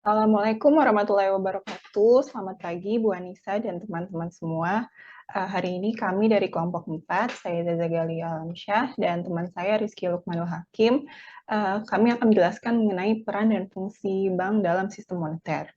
Assalamualaikum warahmatullahi wabarakatuh. Selamat pagi Bu Anissa dan teman-teman semua. Hari ini kami dari kelompok 4, saya Zaza Galia Alamsyah dan teman saya Rizky Lukmanul Hakim. Kami akan menjelaskan mengenai peran dan fungsi bank dalam sistem moneter.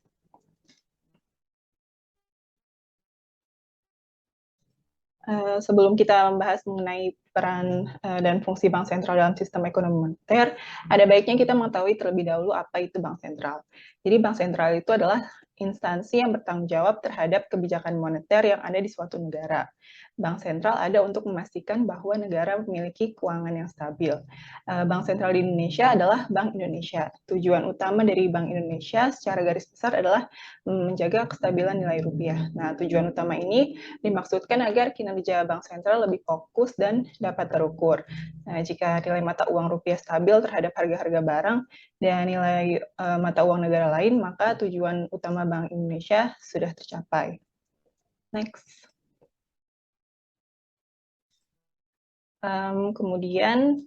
Sebelum kita membahas mengenai peran dan fungsi bank sentral dalam sistem ekonomi moneter, ada baiknya kita mengetahui terlebih dahulu apa itu bank sentral. Jadi bank sentral itu adalah instansi yang bertanggung jawab terhadap kebijakan moneter yang ada di suatu negara. Bank sentral ada untuk memastikan bahwa negara memiliki keuangan yang stabil. Bank sentral di Indonesia adalah Bank Indonesia. Tujuan utama dari Bank Indonesia secara garis besar adalah menjaga kestabilan nilai rupiah. Nah, tujuan utama ini dimaksudkan agar kinerja bank sentral lebih fokus dan dapat terukur. Nah, jika nilai mata uang rupiah stabil terhadap harga-harga barang dan nilai mata uang negara lain, maka tujuan utama Bank Indonesia sudah tercapai. Next. Kemudian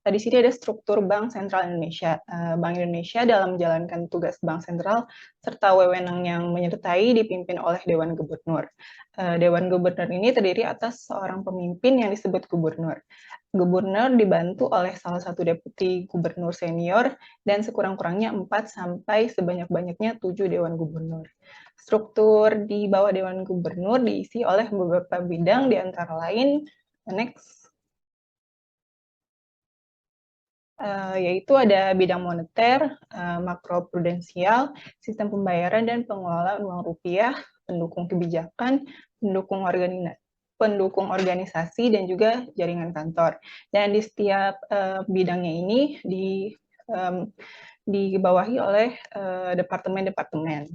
di sini ada struktur Bank Sentral Indonesia. Bank Indonesia dalam menjalankan tugas Bank Sentral serta wewenang yang menyertai dipimpin oleh Dewan Gubernur. Dewan Gubernur ini terdiri atas seorang pemimpin yang disebut Gubernur. Gubernur dibantu oleh salah satu deputi gubernur senior dan sekurang-kurangnya 4 sampai sebanyak-banyaknya 7 Dewan Gubernur. Struktur di bawah Dewan Gubernur diisi oleh beberapa bidang, di antara lain, next, yaitu ada bidang moneter, makroprudensial, sistem pembayaran dan pengelolaan uang rupiah, pendukung kebijakan, pendukung organisasi, dan juga jaringan kantor. Dan di setiap bidangnya ini dibawahi oleh departemen-departemen.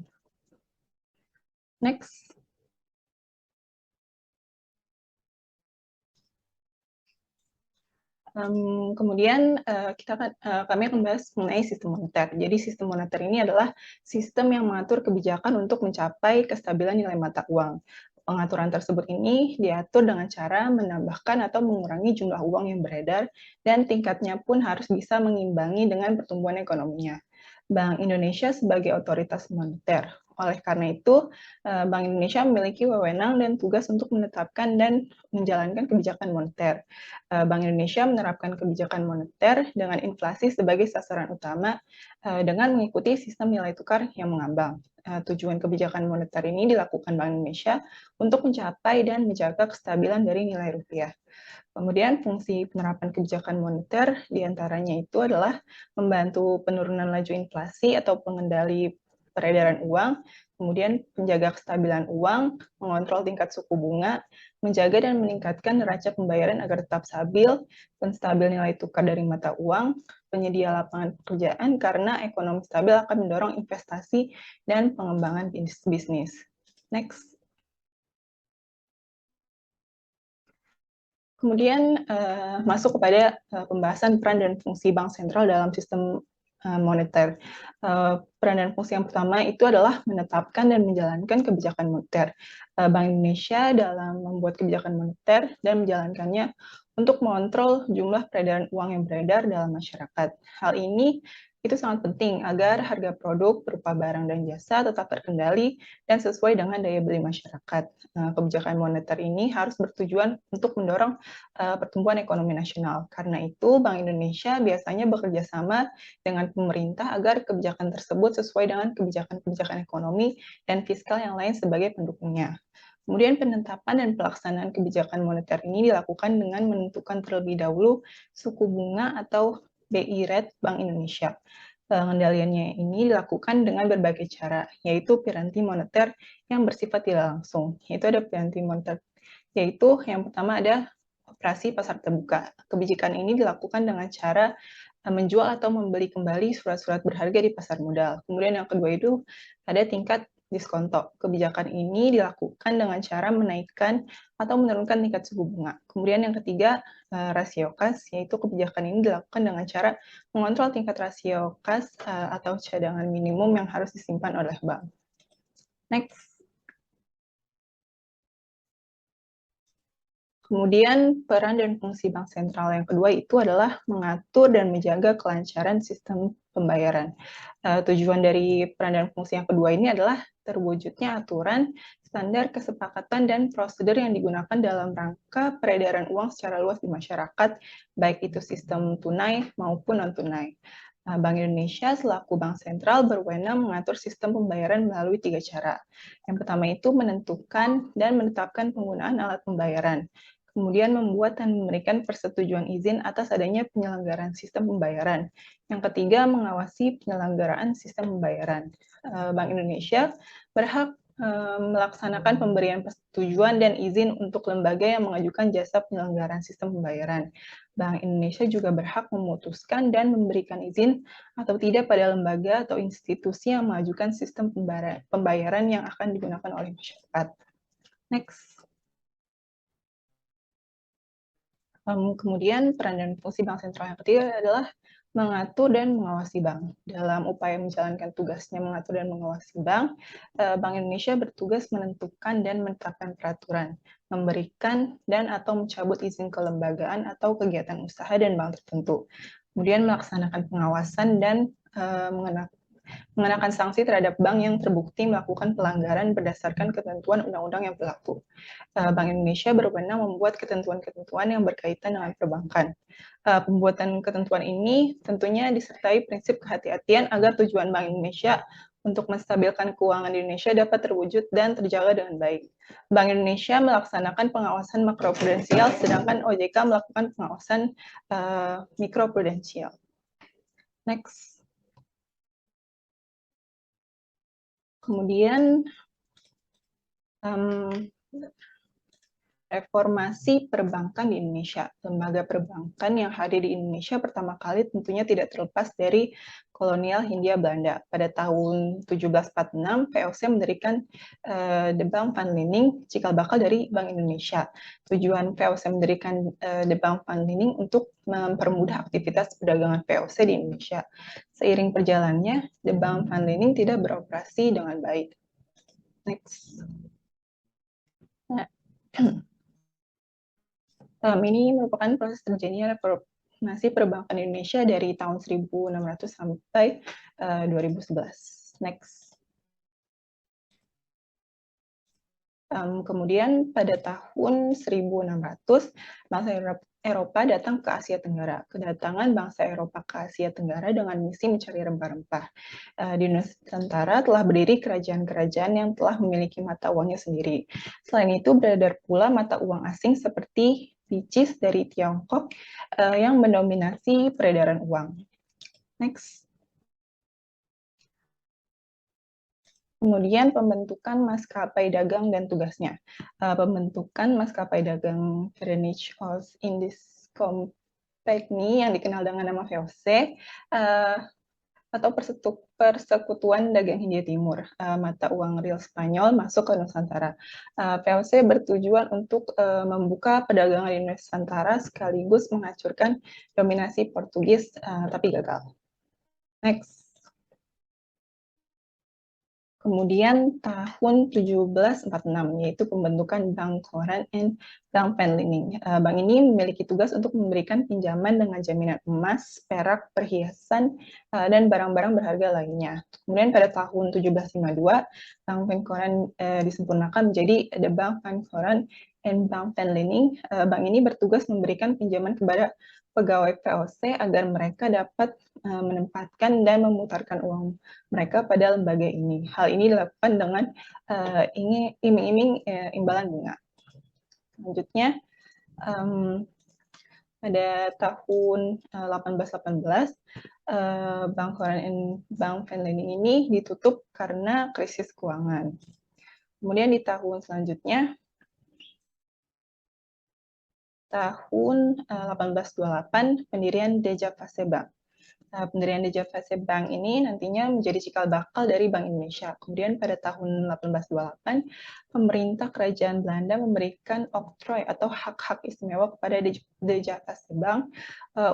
Next. Kemudian kami akan membahas mengenai sistem moneter. Jadi sistem moneter ini adalah sistem yang mengatur kebijakan untuk mencapai kestabilan nilai mata uang. Pengaturan tersebut ini diatur dengan cara menambahkan atau mengurangi jumlah uang yang beredar dan tingkatnya pun harus bisa mengimbangi dengan pertumbuhan ekonominya. Bank Indonesia sebagai otoritas moneter. Oleh karena itu, Bank Indonesia memiliki wewenang dan tugas untuk menetapkan dan menjalankan kebijakan moneter. Bank Indonesia menerapkan kebijakan moneter dengan inflasi sebagai sasaran utama dengan mengikuti sistem nilai tukar yang mengambang. Tujuan kebijakan moneter ini dilakukan Bank Indonesia untuk mencapai dan menjaga kestabilan dari nilai rupiah. Kemudian fungsi penerapan kebijakan moneter diantaranya itu adalah membantu penurunan laju inflasi atau pengendali peredaran uang, kemudian menjaga kestabilan uang, mengontrol tingkat suku bunga, menjaga dan meningkatkan neraca pembayaran agar tetap stabil, penstabil nilai tukar dari mata uang, penyedia lapangan pekerjaan karena ekonomi stabil akan mendorong investasi dan pengembangan bisnis. Next. Kemudian masuk kepada pembahasan peran dan fungsi bank sentral dalam sistem moneter. Peran dan fungsi yang pertama itu adalah menetapkan dan menjalankan kebijakan moneter. Bank Indonesia dalam membuat kebijakan moneter dan menjalankannya untuk mengontrol jumlah peredaran uang yang beredar dalam masyarakat. Hal ini itu sangat penting agar harga produk berupa barang dan jasa tetap terkendali dan sesuai dengan daya beli masyarakat. Kebijakan moneter ini harus bertujuan untuk mendorong pertumbuhan ekonomi nasional. Karena itu, Bank Indonesia biasanya bekerja sama dengan pemerintah agar kebijakan tersebut sesuai dengan kebijakan-kebijakan ekonomi dan fiskal yang lain sebagai pendukungnya. Kemudian penetapan dan pelaksanaan kebijakan moneter ini dilakukan dengan menentukan terlebih dahulu suku bunga atau BI rate Bank Indonesia. Pengendaliannya ini dilakukan dengan berbagai cara, yaitu piranti moneter yang bersifat tidak langsung. Yaitu ada piranti moneter, yaitu yang pertama ada operasi pasar terbuka. Kebijakan ini dilakukan dengan cara menjual atau membeli kembali surat-surat berharga di pasar modal. Kemudian yang kedua itu ada tingkat diskonto. Kebijakan ini dilakukan dengan cara menaikkan atau menurunkan tingkat suku bunga. Kemudian yang ketiga, rasio kas, yaitu kebijakan ini dilakukan dengan cara mengontrol tingkat rasio kas atau cadangan minimum yang harus disimpan oleh bank. Next. Kemudian peran dan fungsi bank sentral yang kedua itu adalah mengatur dan menjaga kelancaran sistem pembayaran. Tujuan dari peran dan fungsi yang kedua ini adalah terwujudnya aturan, standar kesepakatan, dan prosedur yang digunakan dalam rangka peredaran uang secara luas di masyarakat, baik itu sistem tunai maupun non-tunai. Bank Indonesia selaku bank sentral berwenang mengatur sistem pembayaran melalui 3 cara. Yang pertama itu menentukan dan menetapkan penggunaan alat pembayaran, kemudian membuat dan memberikan persetujuan izin atas adanya penyelenggaraan sistem pembayaran. Yang ketiga, mengawasi penyelenggaraan sistem pembayaran. Bank Indonesia berhak melaksanakan pemberian persetujuan dan izin untuk lembaga yang mengajukan jasa penyelenggaraan sistem pembayaran. Bank Indonesia juga berhak memutuskan dan memberikan izin atau tidak pada lembaga atau institusi yang mengajukan sistem pembayaran yang akan digunakan oleh masyarakat. Next. Kemudian peran dan fungsi bank sentral yang ketiga adalah mengatur dan mengawasi bank. Dalam upaya menjalankan tugasnya mengatur dan mengawasi bank, Bank Indonesia bertugas menentukan dan menetapkan peraturan, memberikan dan atau mencabut izin kelembagaan atau kegiatan usaha dan bank tertentu. Kemudian melaksanakan pengawasan dan mengenakan sanksi terhadap bank yang terbukti melakukan pelanggaran berdasarkan ketentuan undang-undang yang berlaku. Bank Indonesia berwenang membuat ketentuan-ketentuan yang berkaitan dengan perbankan. Pembuatan ketentuan ini tentunya disertai prinsip kehati-hatian agar tujuan Bank Indonesia untuk menstabilkan keuangan di Indonesia dapat terwujud dan terjaga dengan baik. Bank Indonesia melaksanakan pengawasan makroprudensial, sedangkan OJK melakukan pengawasan mikroprudensial. Next. Kemudian reformasi perbankan di Indonesia. Lembaga perbankan yang hadir di Indonesia pertama kali tentunya tidak terlepas dari kolonial Hindia Belanda. Pada tahun 1746, VOC mendirikan The Bank van Lening, cikal bakal dari Bank Indonesia. Tujuan VOC mendirikan The Bank van Lening untuk mempermudah aktivitas perdagangan VOC di Indonesia. Seiring perjalannya, The Bank van Lening tidak beroperasi dengan baik. Next. Nah, ini merupakan proses terjadinya reformasi perbankan Indonesia dari tahun 1600 sampai 2011. Next. Kemudian pada tahun 1600, bangsa Eropa datang ke Asia Tenggara. Kedatangan bangsa Eropa ke Asia Tenggara dengan misi mencari rempah-rempah. Di Nusantara telah berdiri kerajaan-kerajaan yang telah memiliki mata uangnya sendiri. Selain itu, beredar pula mata uang asing seperti Picis dari Tiongkok yang mendominasi peredaran uang. Next. Kemudian pembentukan maskapai dagang dan tugasnya. Pembentukan maskapai dagang Greenwich Oil Indies Company yang dikenal dengan nama VOC atau Persekutuan Dagang Hindia Timur, mata uang real Spanyol masuk ke Nusantara. VOC bertujuan untuk membuka perdagangan di Nusantara sekaligus menghancurkan dominasi Portugis, tapi gagal. Next. Kemudian tahun 1746, yaitu pembentukan Bank Koran and Bank Penlining. Bank ini memiliki tugas untuk memberikan pinjaman dengan jaminan emas, perak, perhiasan, dan barang-barang berharga lainnya. Kemudian pada tahun 1752, Bank Penkoran disempurnakan menjadi The Bank Penkoran and Bank Penlining. Bank ini bertugas memberikan pinjaman kepada pegawai VOC agar mereka dapat menempatkan dan memutarkan uang mereka pada lembaga ini. Hal ini dilakukan dengan iming-iming imbalan bunga. Selanjutnya, pada tahun 1818, Bank Koran and Bank Penlining ini ditutup karena krisis keuangan. Kemudian di tahun selanjutnya, tahun 1828, pendirian Dejavase Bank. Pendirian DJVC Bank ini nantinya menjadi cikal bakal dari Bank Indonesia. Kemudian pada tahun 1828, pemerintah kerajaan Belanda memberikan oktroy atau hak-hak istimewa kepada DJVC Bank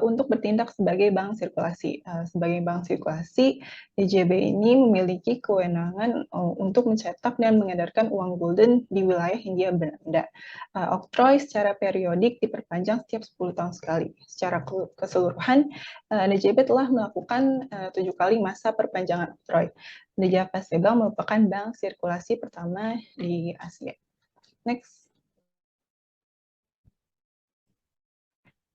untuk bertindak sebagai bank sirkulasi. Sebagai bank sirkulasi, DJB ini memiliki kewenangan untuk mencetak dan mengedarkan uang gulden di wilayah Hindia Belanda. Oktroy secara periodik diperpanjang setiap 10 tahun sekali. Secara keseluruhan, DJB telah melakukan 7 kali masa perpanjangan oktroy. DJVC Bank merupakan bank sirkulasi pertama di Asia. Next.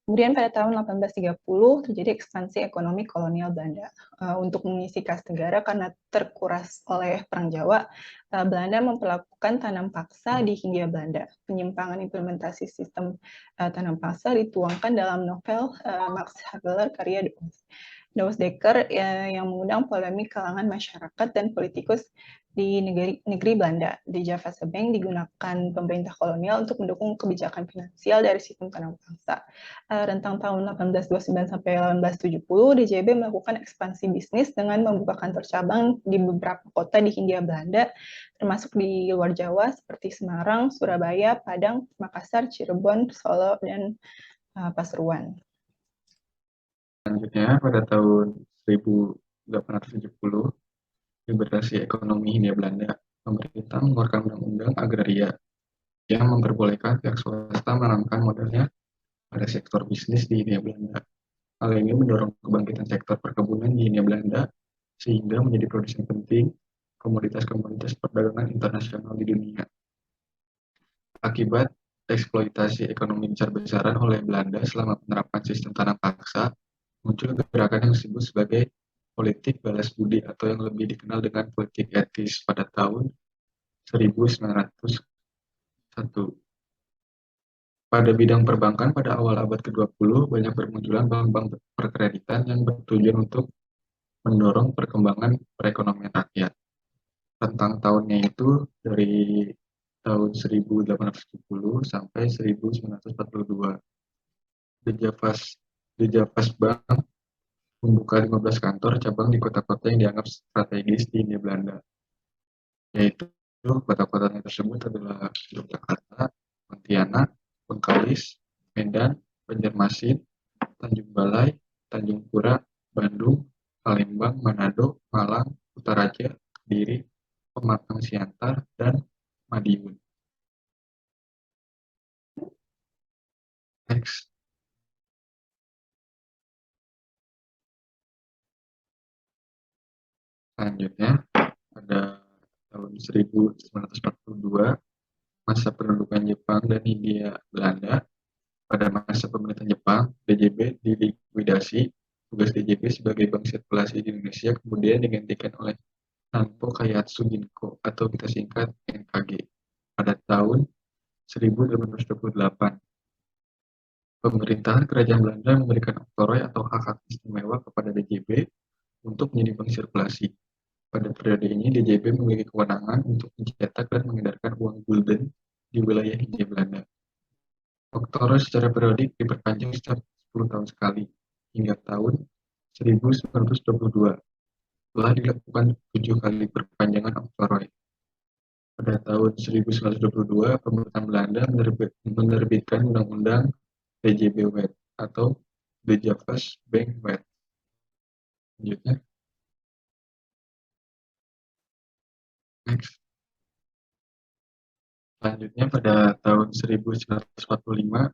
Kemudian pada tahun 1830 terjadi ekspansi ekonomi kolonial Belanda. Untuk mengisi kas negara karena terkuras oleh Perang Jawa, Belanda memperlakukan tanam paksa di Hindia Belanda. Penyimpangan implementasi sistem tanam paksa dituangkan dalam novel Max Havelaar karya Douwe Dekker yang mengundang polemik kalangan masyarakat dan politikus di negeri Belanda. DJVC Bank digunakan pemerintah kolonial untuk mendukung kebijakan finansial dari sistem tanam paksa. Rentang tahun 1829 sampai 1870, DJB melakukan ekspansi bisnis dengan membuka kantor cabang di beberapa kota di Hindia Belanda, termasuk di luar Jawa seperti Semarang, Surabaya, Padang, Makassar, Cirebon, Solo, dan Pasuruan. Selanjutnya, pada tahun 1870, liberasi ekonomi Hindia Belanda, pemerintah mengeluarkan undang-undang agraria yang memperbolehkan pihak swasta menanamkan modalnya pada sektor bisnis di Hindia Belanda. Hal ini mendorong kebangkitan sektor perkebunan di Hindia Belanda sehingga menjadi produsen penting komoditas-komoditas perdagangan internasional di dunia. Akibat eksploitasi ekonomi besar-besaran oleh Belanda selama penerapan sistem tanam paksa, muncul gerakan yang disebut sebagai politik balas budi atau yang lebih dikenal dengan politik etis pada tahun 1901. Pada bidang perbankan pada awal abad ke-20, banyak bermunculan bank-bank perkreditan yang bertujuan untuk mendorong perkembangan perekonomian rakyat. Rentang tahunnya itu dari tahun 1870 sampai 1942. DJVC Bank membuka 15 kantor cabang di kota-kota yang dianggap strategis di Hindia Belanda. Yaitu kota-kotanya tersebut adalah Yogyakarta, Pontianak, Bengkalis, Medan, Banjarmasin, Tanjung Balai, Tanjung Pura, Bandung, Palembang, Manado, Malang, Kutaraja, Kediri, Pematang Siantar, dan Madiun. Next. Selanjutnya, pada tahun 1942, masa pendudukan Jepang dan Hindia Belanda. Pada masa pemerintahan Jepang, DJB dilikuidasi. Tugas DJB sebagai bank sirkulasi di Indonesia kemudian digantikan oleh Nanto Kaihatsu Ginko atau kita singkat NKG pada tahun 1828. Pemerintahan kerajaan Belanda memberikan oktroy atau hak-hak istimewa kepada DJB untuk menjadi bank sirkulasi. Pada periode ini, DJB memiliki kewenangan untuk mencetak dan mengedarkan uang gulden di wilayah Hindia Belanda. Oktroy secara periodik diperpanjang setiap 10 tahun sekali, hingga tahun 1922. Telah dilakukan 7 kali perpanjangan oktroy. Pada tahun 1922, pemerintahan Belanda menerbitkan Undang-Undang DJB Wet atau DJVC Bank Wet. Selanjutnya. Next. Selanjutnya pada tahun 1945,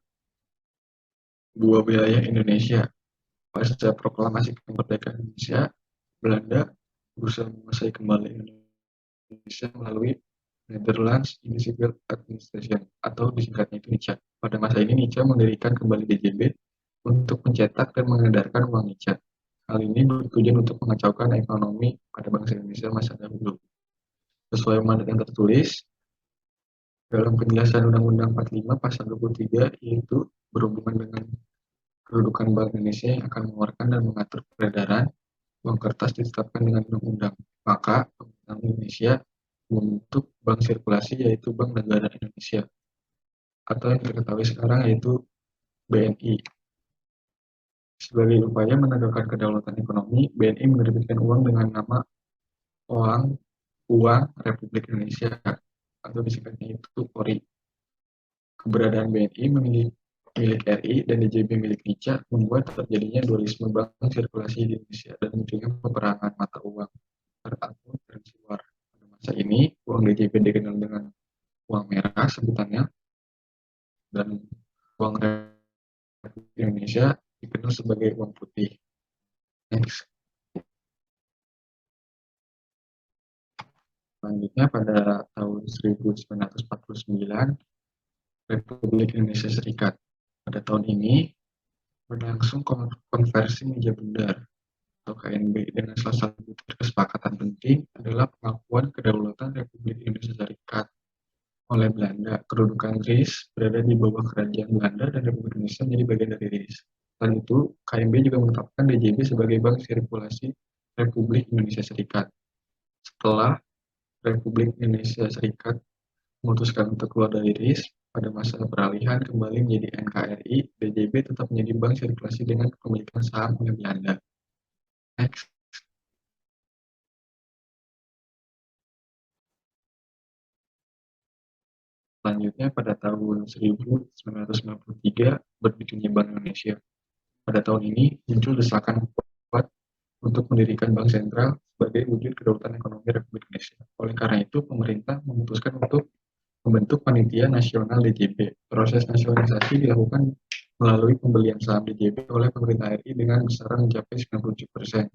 dua wilayah Indonesia pasca proklamasi kemerdekaan Indonesia, Belanda berusaha menguasai kembali Indonesia melalui Netherlands Municipal Administration atau disingkatnya itu NICA. Pada masa ini NICA mendirikan kembali DJB untuk mencetak dan mengedarkan uang NICA. Hal ini bertujuan untuk mengacaukan ekonomi pada bangsa Indonesia masa dahulu. Sesuai mandat yang tertulis dalam penjelasan Undang-Undang 45 Pasal 23, yaitu berhubungan dengan kedudukan Bank Indonesia yang akan mengeluarkan dan mengatur peredaran uang kertas ditetapkan dengan undang-undang. Maka pemerintah Indonesia membentuk bank sirkulasi yaitu Bank Negara Indonesia atau yang diketahui sekarang yaitu BNI. Sebagai upaya menegakkan kedaulatan ekonomi, BNI menerbitkan uang dengan nama uang uang Republik Indonesia atau disingkatnya itu PORI. Keberadaan BNI milik RI dan DJB milik NICA membuat terjadinya dualisme bank sirkulasi di Indonesia dan munculnya peperangan mata uang atau currency war. Pada masa ini, uang DJB dikenal dengan uang merah sebutannya, dan uang Republik Indonesia dikenal sebagai uang putih. Next. Selanjutnya pada tahun 1949, Republik Indonesia Serikat. Pada tahun ini berlangsung konversi meja bundar atau KNB dengan salah satu kesepakatan penting adalah pengakuan kedaulatan Republik Indonesia Serikat oleh Belanda. Kedudukan RIS berada di bawah kerajaan Belanda dan Republik Indonesia menjadi bagian dari RIS. Selain itu, KMB juga menetapkan DJB sebagai bank sirkulasi Republik Indonesia Serikat. Setelah Republik Indonesia Serikat memutuskan untuk keluar dari RIS, pada masa peralihan kembali menjadi NKRI, DJB tetap menjadi bank sirkulasi dengan kepemilikan saham oleh Belanda. Next. Selanjutnya pada tahun 1993 berdirinya Bank Indonesia. Pada tahun ini muncul desakan kuat untuk mendirikan bank sentral sebagai wujud kedaulatan ekonomi Republik Indonesia. Oleh karena itu, pemerintah memutuskan untuk membentuk Panitia Nasional DJB. Proses nasionalisasi dilakukan melalui pembelian saham DJB oleh pemerintah RI dengan besaran mencapai 97%.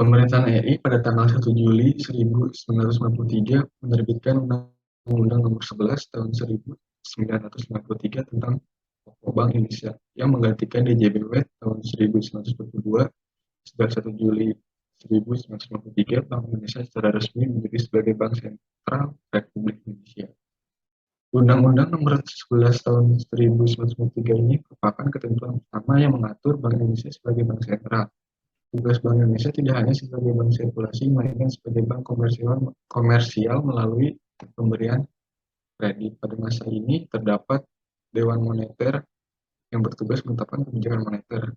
Pemerintahan RI pada tanggal 1 Juli 1993 menerbitkan Undang-Undang Nomor 11 Tahun 1953 tentang Pokok Bank Indonesia yang menggantikan DJBW tahun 1942. Sejak 1 Juli 1953, Bank Indonesia secara resmi menjadi sebagai Bank Sentral Republik Indonesia. Undang-Undang Nomor 11 Tahun 1953 ini merupakan ketentuan pertama yang mengatur Bank Indonesia sebagai bank sentral. Tugas Bank Indonesia tidak hanya sebagai bank sirkulasi, melainkan sebagai bank komersial melalui pemberian kredit. Pada masa ini terdapat Dewan Moneter yang bertugas menetapkan kebijakan moneter.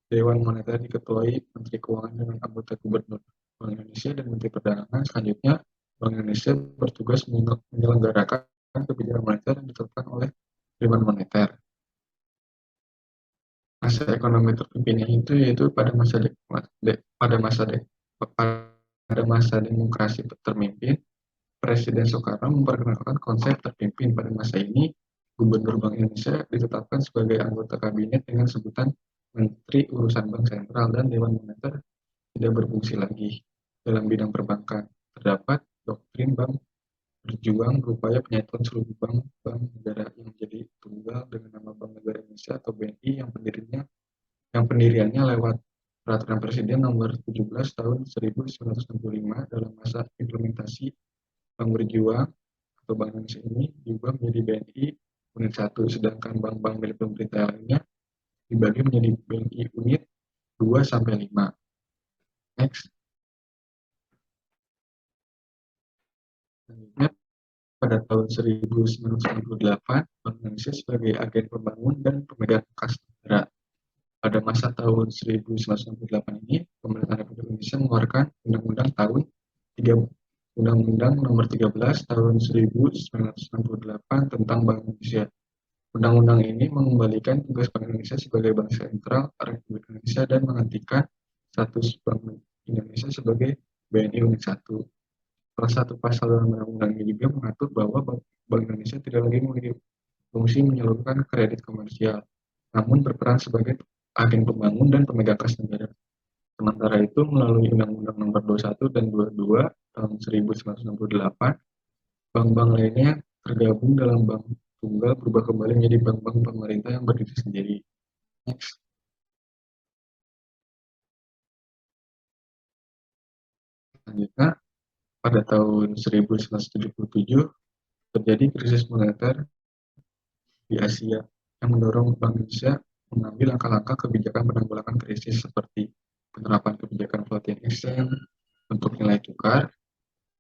Dewan Moneter diketuai Menteri Keuangan dengan anggota Gubernur Bank Indonesia dan Menteri Perdagangan. Selanjutnya, Bank Indonesia bertugas menyelenggarakan kebijakan moneter yang ditetapkan oleh Dewan Moneter. Masa ekonomi terpimpinnya itu yaitu pada masa demokrasi terpimpin, Presiden Soekarno memperkenalkan konsep terpimpin. Pada masa ini, Gubernur Bank Indonesia ditetapkan sebagai anggota kabinet dengan sebutan Menteri Urusan Bank Sentral, dan Dewan Moneter tidak berfungsi lagi. Dalam bidang perbankan, terdapat doktrin bank berjuang berupaya penyatuan seluruh bank negara yang menjadi tunggal dengan nama Bank Negara Indonesia atau BNI yang pendiriannya lewat Peraturan Presiden Nomor 17 Tahun 1965. Dalam masa implementasi, Bank Berjuang atau Bank Indonesia ini diubah menjadi BNI Unit 1, sedangkan bank-bank milik pemerintah lainnya dibagi menjadi BNI Unit 2-5. Next. Selanjutnya, pada tahun 1998, Bank Indonesia sebagai agen pembangun dan pemegang kas negara. Pada masa tahun 1998 ini, pemerintah Republik Indonesia mengeluarkan Undang-Undang Nomor 13 Tahun 1968 tentang Bank Indonesia. Undang-undang ini mengembalikan tugas Bank Indonesia sebagai Bank Sentral Republik Indonesia dan menghentikan status Bank Indonesia sebagai BNI Unit 1. Salah satu pasal dalam undang-undang ini juga mengatur bahwa Bank Indonesia tidak lagi memiliki fungsi menyalurkan kredit komersial, namun berperan sebagai agen pembangun dan pemegang kas negara. Sementara itu, melalui Undang-Undang Nomor 21 dan 22 tahun 1968, bank-bank lainnya tergabung dalam bank tunggal berubah kembali menjadi bank-bank pemerintah yang berdiri sendiri. Next. Selanjutnya, pada tahun 1977 terjadi krisis moneter di Asia yang mendorong Bank Indonesia mengambil langkah-langkah kebijakan penanggulangan krisis seperti penerapan kebijakan floating exchange untuk nilai tukar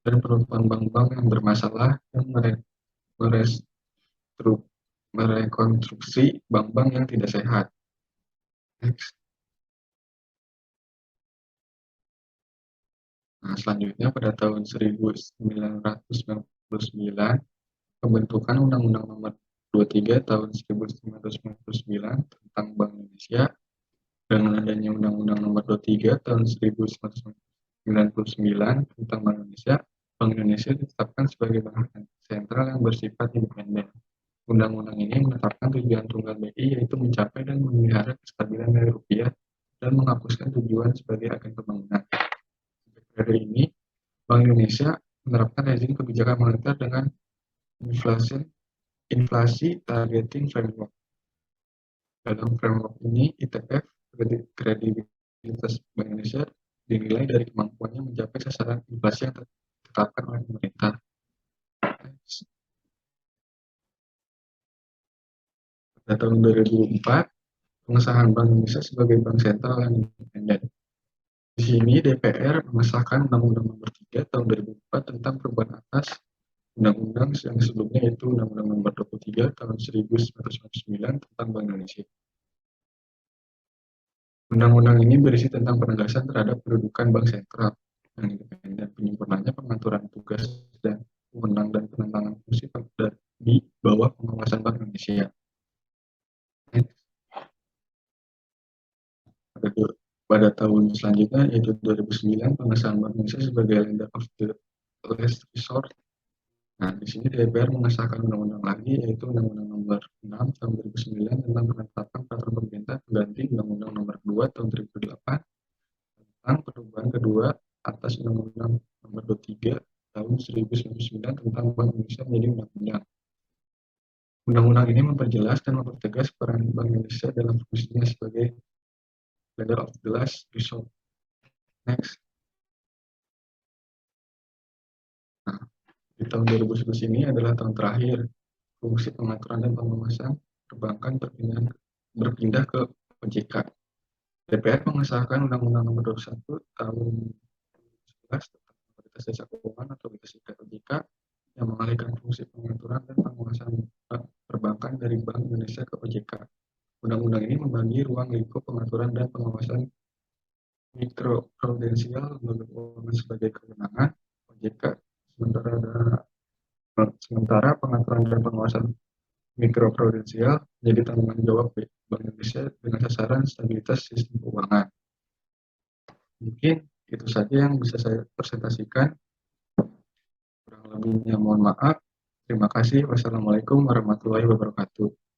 dan penutupan bank-bank yang bermasalah dan merekonstruksi bank-bank yang tidak sehat. Next. Nah, selanjutnya pada tahun 1999, pembentukan Undang-Undang Nomor 23 Tahun 1999 tentang Bank Indonesia. Dengan adanya Undang-Undang Nomor 23 Tahun 1999 tentang Bank Indonesia, Bank Indonesia ditetapkan sebagai bank sentral yang bersifat independen. Undang-undang ini menetapkan tujuan tunggal BI, yaitu mencapai dan memelihara kestabilan nilai rupiah dan menghapuskan tujuan sebagai agen pembangunan. Dari ini, Bank Indonesia menerapkan rezim kebijakan moneter dengan inflasi targeting framework. Dalam framework ini, ITF, kredibilitas Bank Indonesia, dinilai dari kemampuannya mencapai sasaran inflasi yang ditetapkan oleh pemerintah. Pada tahun 2004, pengesahan Bank Indonesia sebagai bank sentral yang independen. Di sini DPR mengesahkan Undang-Undang Nomor 3 Tahun 2004 tentang perubahan atas Undang-Undang yang sebelumnya, yaitu Undang-Undang Nomor 23 Tahun 1999 tentang Bank Indonesia. Undang-undang ini berisi tentang penegasan terhadap kedudukan bank sentral yang independen, penyempurnanya pengaturan tugas dan wewenang dan penentangan fungsi di bawah pengawasan Bank Indonesia. Pada tahun selanjutnya, yaitu 2009, pengesahan Bank Indonesia sebagai lender of the last resort. Nah, di sini DPR mengesahkan undang-undang lagi, yaitu Undang-Undang Nomor 6 Tahun 2009 tentang penetapan peraturan pemerintah pengganti Undang-Undang Nomor 2 Tahun 2008 tentang perubahan kedua atas Undang-Undang Nomor 23 Tahun 1999 tentang Bank Indonesia menjadi undang-undang. Undang-undang ini memperjelas dan mempertegas peran Bank Indonesia dalam fungsinya sebagai lender of the last resort. Next. Nah, di tahun 2011 ini adalah tahun terakhir fungsi pengaturan dan pengawasan perbankan berpindah ke OJK. DPR mengesahkan Undang-Undang Nomor 21 Tahun 2011 tentang Otoritas Jasa Keuangan atau OJK yang mengalihkan fungsi pengaturan dan pengawasan perbankan dari Bank Indonesia ke OJK. Undang-undang ini membagi ruang lingkup pengaturan dan pengawasan mikroprudensial lembaga keuangan sebagai kewenangan OJK, sementara pengaturan dan pengawasan mikroprudensial menjadi tanggung jawab Bank Indonesia dengan sasaran stabilitas sistem keuangan. Mungkin itu saja yang bisa saya presentasikan. Kurang lebihnya mohon maaf. Terima kasih. Wassalamualaikum warahmatullahi wabarakatuh.